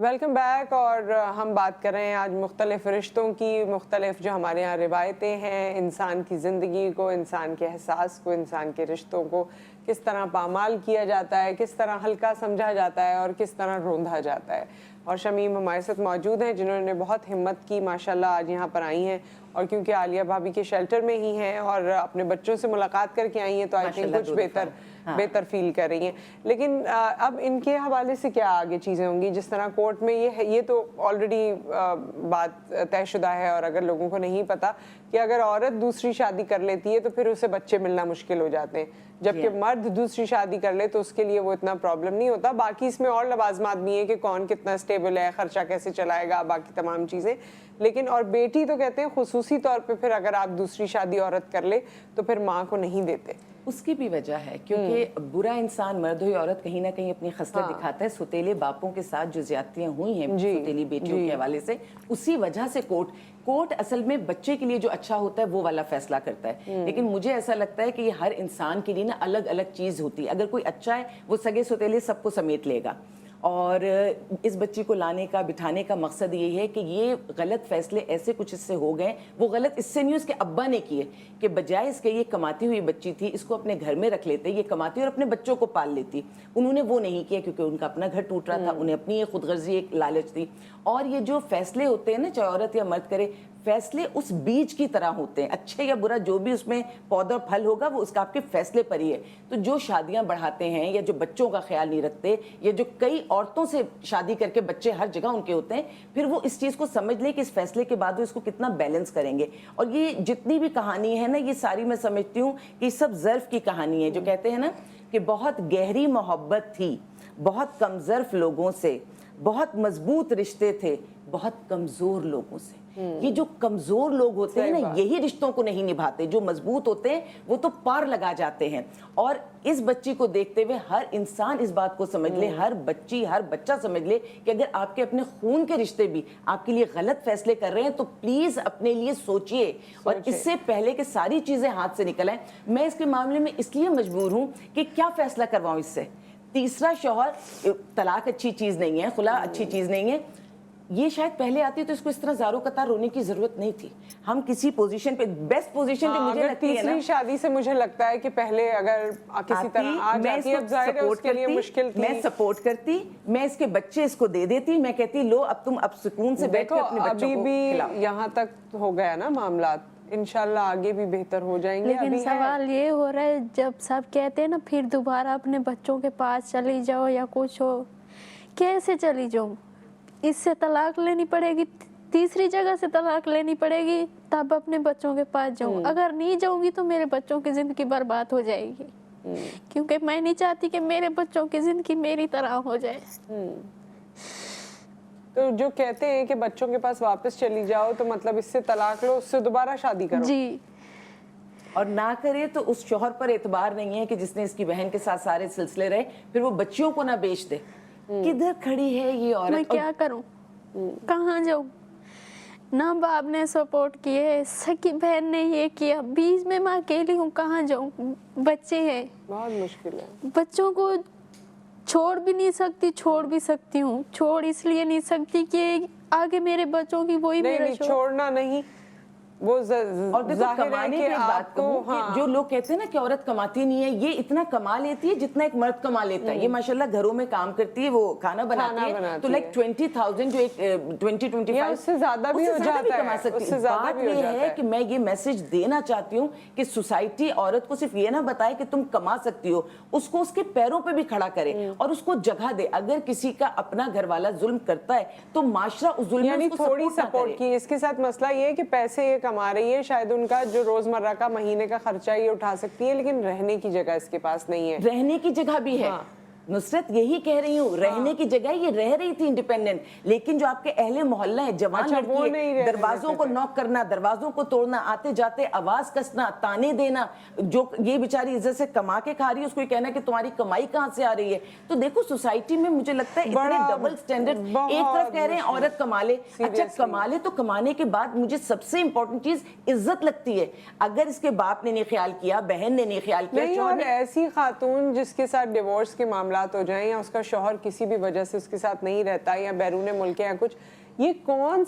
Welcome back. اور ہم بات کر رہے ہیں آج مختلف رشتوں کی, مختلف جو ہمارے یہاں روایتیں ہیں, انسان کی زندگی کو, انسان کے احساس کو, انسان کے رشتوں کو کس طرح پامال کیا جاتا ہے, کس طرح ہلکا سمجھا جاتا ہے اور کس طرح روندا جاتا ہے. اور شمیم ہمارے ساتھ موجود ہیں جنہوں نے بہت ہمت کی, ماشاءاللہ آج یہاں پر آئی ہیں, اور کیونکہ عالیہ بھابی کے شیلٹر میں ہی ہیں اور اپنے بچوں سے ملاقات کر کے آئی ہیں تو آئی تھنک کچھ بہتر فیل کر رہی ہیں. لیکن اب ان کے حوالے سے کیا آگے چیزیں ہوں گی؟ جس طرح کورٹ میں یہ تو آلریڈی بات طے شدہ ہے, اور اگر لوگوں کو نہیں پتا کہ اگر عورت دوسری شادی کر لیتی ہے تو پھر اسے بچے ملنا مشکل ہو جاتے ہیں, جبکہ مرد دوسری شادی کر لے تو اس کے لیے وہ اتنا پرابلم نہیں ہوتا. باقی اس میں اور لوازمات بھی ہیں کہ کون کتنا اسٹیبل ہے, خرچہ کیسے چلائے گا, باقی تمام چیزیں. لیکن اور بیٹی تو کہتے ہیں خصوصی طور پہ پھر اگر آپ دوسری شادی عورت کر لے تو پھر ماں کو نہیں دیتے. اس کی بھی وجہ ہے کیونکہ برا انسان مرد ہو یا عورت کہیں نہ کہیں اپنی خصلت دکھاتا ہے. سوتیلے باپوں کے ساتھ جو زیادتیاں ہوئی ہیں سوتیلی بیٹیوں کے حوالے سے, اسی وجہ سے کورٹ اصل میں بچے کے لیے جو اچھا ہوتا ہے وہ والا فیصلہ کرتا ہے. لیکن مجھے ایسا لگتا ہے کہ یہ ہر انسان کے لیے نا الگ الگ چیز ہوتی ہے. اگر کوئی اچھا ہے وہ سگے سوتیلے سب کو سمیٹ لے گا, اور اس بچی کو لانے کا بٹھانے کا مقصد یہی ہے کہ یہ غلط فیصلے ایسے کچھ اس سے ہو گئے, وہ غلط اس سے نہیں اس کے ابا نے کیے, کہ بجائے اس کے یہ کماتی ہوئی بچی تھی اس کو اپنے گھر میں رکھ لیتے, یہ کماتی اور اپنے بچوں کو پال لیتی. انہوں نے وہ نہیں کیا کیونکہ ان کا اپنا گھر ٹوٹ رہا تھا, انہیں اپنی یہ خود غرضی ایک لالچ تھی. اور یہ جو فیصلے ہوتے ہیں نا, چاہے عورت یا مرد کرے, فیصلے اس بیج کی طرح ہوتے ہیں, اچھے یا برا جو بھی اس میں پودا پھل ہوگا وہ اس کا آپ کے فیصلے پر ہی ہے. تو جو شادیاں بڑھاتے ہیں یا جو بچوں کا خیال نہیں رکھتے, یا جو کئی عورتوں سے شادی کر کے بچے ہر جگہ ان کے ہوتے ہیں, پھر وہ اس چیز کو سمجھ لیں کہ اس فیصلے کے بعد وہ اس کو کتنا بیلنس کریں گے. اور یہ جتنی بھی کہانی ہے نا, یہ ساری میں سمجھتی ہوں کہ یہ سب ظرف کی کہانی ہے. جو کہتے ہیں نا کہ بہت گہری محبت تھی بہت کم ظرف لوگوں سے, بہت مضبوط رشتے تھے بہت کمزور لوگوں سے. یہ جو کمزور لوگ ہوتے ہیں نا, یہی رشتوں کو نہیں نبھاتے. جو مضبوط ہوتے ہیں وہ تو پار لگا جاتے ہیں. اور اس بچی کو دیکھتے ہوئے ہر انسان اس بات کو سمجھ لے, ہر بچی ہر بچہ سمجھ لے کہ اگر آپ کے اپنے خون کے رشتے بھی آپ کے لیے غلط فیصلے کر رہے ہیں تو پلیز اپنے لیے سوچئے, اور اس سے پہلے کہ ساری چیزیں ہاتھ سے نکل آئیں. میں اس کے معاملے میں اس لیے مجبور ہوں کہ کیا فیصلہ کرواؤں اس سے. تیسرا شوہر, طلاق اچھی چیز نہیں ہے, خلا اچھی چیز نہیں ہے, یہ شاید پہلے آتی تو اس کو اس طرح زاروں قطار رونے کی ضرورت نہیں تھی. ہم کسی پوزیشن پہ, بیسٹ پوزیشن جو مجھے لگتی ہے نا, تیسری شادی سے مجھے لگتا ہے کہ پہلے اگر کسی طرح آ جاتی ہے, ظاہر ہے اس کے لیے مشکل تھی. میں سپورٹ کرتی, میں اس کے بچے اس کو دے دیتی, میں کہتی لو اب تم اب سکون سے بیٹھ کے اپنے بچوں کو کھلاؤ. بھی یہاں تک ہو گیا نا معاملات, انشاءاللہ آگے بھی بہتر ہو جائیں گے. لیکن سوال یہ ہو رہا ہے, جب سب کہتے ہیں نا پھر دوبارہ اپنے بچوں کے پاس چلی جاؤ یا کچھ ہو, کیسے چلی جاؤں؟ اس سے طلاق لینی پڑے گی, تیسری جگہ سے طلاق لینی پڑے گی, تب اپنے بچوں کے پاس جاؤں. اگر نہیں جاؤں گی تو میرے بچوں کی زندگی برباد ہو جائے گی, کیونکہ میں نہیں چاہتی کہ میرے بچوں کی زندگی میری طرح ہو جائے. تو جو کہتے ہیں کہ بچوں کے پاس واپس چلی جاؤ تو مطلب اس سے طلاق لو, اس سے دوبارہ شادی کرو. جی, اور نہ کرے تو اس شوہر پر اعتبار نہیں ہے کہ جس نے اس کی بہن کے ساتھ سارے سلسلے رہے, پھر وہ بچیوں کو نہ بیچ دے. کدھر کھڑی ہے یہ عورت؟ میں کیا کروں, کہاں جاؤں؟ نہ باپ نے سپورٹ کیے, سکی بہن نے یہ کیا, بیچ میں اکیلی ہوں, کہاں جاؤں؟ بچے ہیں, بہت مشکل ہے. بچوں کو چھوڑ بھی نہیں سکتی, چھوڑ بھی سکتی ہوں, چھوڑ اس لیے نہیں سکتی کہ آگے میرے بچوں کی وہی میرا چھوڑنا نہیں. وہ اور دیکھو کمانے کی بات کہوں کہ جو لوگ کہتے ہیں نا کہ عورت کماتی نہیں ہے, یہ اتنا کما لیتی ہے جتنا ایک مرد کما لیتا ہے. یہ ماشاءاللہ گھروں میں کام کرتی ہے, وہ کھانا بناتی ہے, تو لائک 20,000 جو ایک 20-25 اس سے زیادہ بھی ہو جاتا ہے, کما سکتی ہے. بات یہ ہے کہ میں یہ میسج دینا چاہتی ہوں کہ سوسائٹی عورت کو صرف یہ نہ بتائے کہ تم کما سکتی ہو, اس کو اس کے پیروں پہ بھی کھڑا کرے اور اس کو جگہ دے. اگر کسی کا اپنا گھر والا ظلم کرتا ہے تو معاشرہ اس ظلم میں اس کو تھوڑی سپورٹ کی. اس کے ساتھ مسئلہ یہ ہے کہ پیسے کما رہی ہے, شاید ان کا جو روزمرہ کا مہینے کا خرچہ یہ اٹھا سکتی ہے, لیکن رہنے کی جگہ اس کے پاس نہیں ہے. رہنے کی جگہ بھی ہے, نصرت یہی کہہ رہی ہوں, رہنے کی جگہ یہ رہ رہی تھی انڈیپینڈنٹ, لیکن جو آپ کے اہل محلہ ہیں, جوان لڑکی, دروازوں کو نوک کرنا, دروازوں کو توڑنا, آتے جاتے آواز کسنا, تانے دینا, جو یہ بیچاری عزت سے کما کے کھا رہی ہے اس کو یہ کہنا کہ تمہاری کمائی کہاں سے آ رہی ہے. تو دیکھو سوسائٹی میں مجھے لگتا ہے اتنے ڈبل سٹینڈرڈ. ایک طرف کہہ رہے ہیں عورت کما لے, اچھا کما لے تو کمانے کے بعد مجھے سب سے امپورٹنٹ چیز عزت لگتی ہے. اگر اس کے باپ نے نہیں خیال کیا, بہن نے نہیں خیال کیا, ایسی خاتون جس کے ساتھ ڈیورس کے معاملہ معاملات ہو جائیں یا اس کا شوہر کسی بھی وجہ سے اس کے ساتھ نہیں رہتا یا بیرون ملک یا کچھ, یہ کون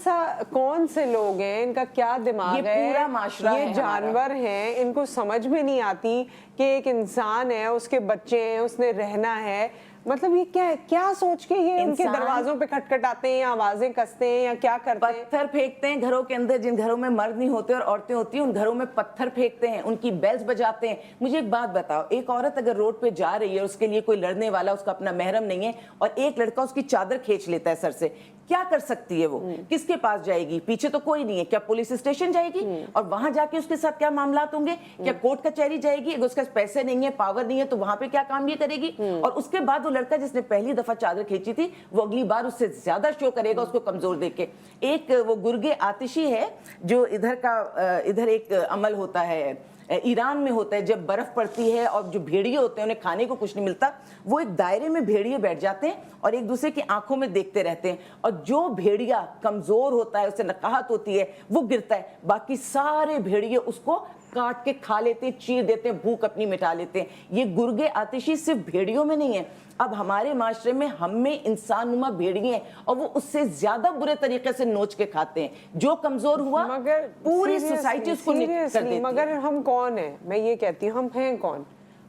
سے لوگ ہیں, ان کا کیا دماغ ہے, یہ پورا معاشرہ ہے, یہ جانور ہیں, ان کو سمجھ میں نہیں آتی کہ ایک انسان ہے, اس کے بچے ہیں, اس نے رہنا ہے. مطلب یہ کیا سوچ کے یہ ان کے دروازوں پہ کھٹکھٹاتے ہیں یا آوازیں کستے ہیں یا کیا کرتے ہیں؟ پتھر پھینکتے ہیں گھروں کے اندر, جن گھروں میں مرد نہیں ہوتے اور عورتیں ہوتی ہیں ان گھروں میں پتھر پھینکتے ہیں, ان کی بیلز بجاتے ہیں. مجھے ایک بات بتاؤ, ایک عورت اگر روڈ پہ جا رہی ہے, اس کے لیے کوئی لڑنے والا, اس کا اپنا محرم نہیں ہے, اور ایک لڑکا اس کی چادر کھینچ لیتا ہے سر سے, کیا کر سکتی ہے وہ؟ کس کے پاس جائے گی؟ پیچھے تو کوئی نہیں ہے. کیا پولیس اسٹیشن جائے گی؟ اور وہاں جا کے اس کے ساتھ کیا معاملات ہوں گے؟ کیا کورٹ کچہری جائے گی؟ اگر اس کے پیسے نہیں ہے, پاور نہیں ہے, تو وہاں پہ کیا کام یہ کرے گی؟ اور اس کے بعد وہ لڑکا جس نے پہلی دفعہ چادر کھینچی تھی, وہ اگلی بار اس سے زیادہ شو کرے گا اس کو کمزور دیکھ کے. ایک وہ گرگے آتشی ہے جو ادھر ایک عمل ہوتا ہے, ایران میں ہوتا ہے, جب برف پڑتی ہے اور جو بھیڑیے ہوتے ہیں انہیں کھانے کو کچھ نہیں ملتا, وہ ایک دائرے میں بھیڑیے بیٹھ جاتے ہیں اور ایک دوسرے کی آنکھوں میں دیکھتے رہتے ہیں, اور جو بھیڑیا کمزور ہوتا ہے, اسے نقاہت ہوتی ہے, وہ گرتا ہے, باقی سارے بھیڑیے اس کو کاٹ کے کھا لیتے ہیں, چیر دیتے ہیں, بھوک اپنی مٹا لیتے ہیں. یہ گرگے آتشی صرف بھیڑیوں میں نہیں ہے, اب ہمارے معاشرے میں ہم میں انسان نما بھیڑیے ہیں, اور وہ اس سے زیادہ برے طریقے سے نوچ کے کھاتے ہیں. جو کمزور ہوا مگر پوری سوسائٹی اس کو کر دیتی ہے. مگر ہم کون ہیں؟ میں یہ کہتی ہوں, ہم ہیں کون؟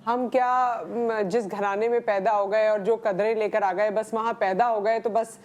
ہم کیا جس گھرانے میں پیدا ہو گئے اور جو قدریں لے کر آ گئے, بس وہاں پیدا ہو گئے تو بس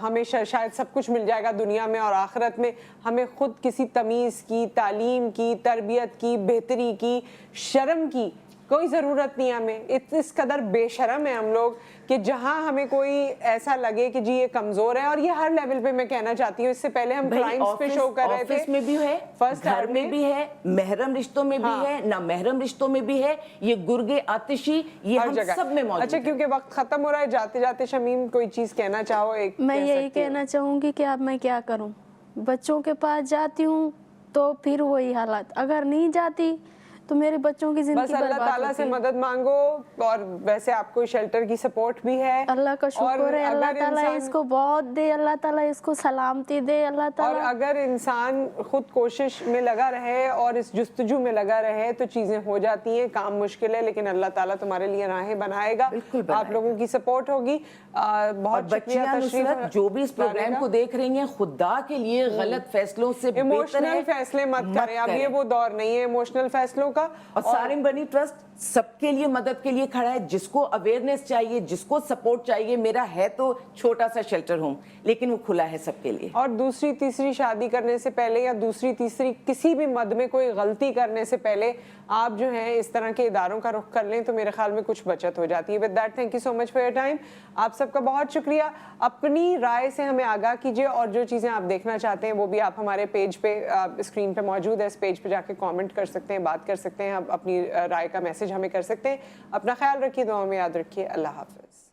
ہمیں شاید سب کچھ مل جائے گا دنیا میں اور آخرت میں؟ ہمیں خود کسی تمیز کی, تعلیم کی, تربیت کی, بہتری کی, شرم کی کوئی ضرورت نہیں. ہمیں اس قدر بے شرم ہیں ہم لوگ کہ جہاں ہمیں کوئی ایسا لگے کہ جی یہ کمزور ہے, اور یہ ہر لیول پہ میں کہنا چاہتی ہوں. اس سے پہلے ہم کرائمز پہ شو کر رہے تھے, آفس میں بھی ہے, گھر میں بھی ہے, محرم رشتوں میں بھی ہے, نہ محرم رشتوں میں بھی ہے. یہ گرگے آتشی یہ ہم سب میں موجود ہے. اچھا, کیونکہ وقت ختم ہو رہا ہے, جاتے جاتے شمیم کوئی چیز کہنا چاہو؟ میں یہی کہنا چاہوں گی کہ اب میں کیا کروں, بچوں کے پاس جاتی ہوں تو پھر وہی حالات, اگر نہیں جاتی تو میرے بچوں کی زندگی بس اللہ تعالیٰ سے مدد مانگو. اور ویسے آپ کو شیلٹر کی سپورٹ بھی ہے, اللہ کا شکر ہے, اللہ تعالیٰ اس کو بہت دے, اللہ تعالیٰ اس کو سلامتی دے, اللہ تعالیٰ. اور اگر انسان خود کوشش میں لگا رہے اور اس جستجو میں لگا رہے تو چیزیں ہو جاتی ہیں. کام مشکل ہے لیکن اللہ تعالیٰ تمہارے لیے راہیں بنائے گا, آپ لوگوں کی سپورٹ ہوگی. بہت بچیاں نصرت جو بھی اس پروگرام کو دیکھ رہی ہیں, خدا کے لیے غلط فیصلوں سے ایموشنل فیصلے مت کریں. اب یہ وہ دور نہیں ہے ایموشنل فیصلوں کا. اور سارم بنی ٹرسٹ سب کے لیے مدد کے لیے کھڑا ہے. جس کو اویئرنیس چاہیے, جس کو سپورٹ چاہیے, میرا ہے تو چھوٹا سا شیلٹر ہوم لیکن وہ کھلا ہے سب کے لیے. اور دوسری تیسری شادی کرنے سے پہلے یا دوسری تیسری کسی بھی مد میں کوئی غلطی کرنے سے پہلے آپ جو ہیں اس طرح کے اداروں کا رخ کر لیں تو میرے خیال میں کچھ بچت ہو جاتی ہے. With that thank you so much for your time. آپ سب کا بہت شکریہ. اپنی رائے سے ہمیں آگاہ کیجیے, اور جو چیزیں آپ دیکھنا چاہتے ہیں وہ بھی آپ ہمارے پیج پہ اسکرین پہ موجود ہے, اس پیج پہ جا کے کامنٹ کر سکتے ہیں, بات کر سکتے ہیں, اپنی رائے کا میسج ہمیں کر سکتے ہیں. اپنا خیال رکھیے, دعاؤں میں یاد رکھیے. اللہ حافظ.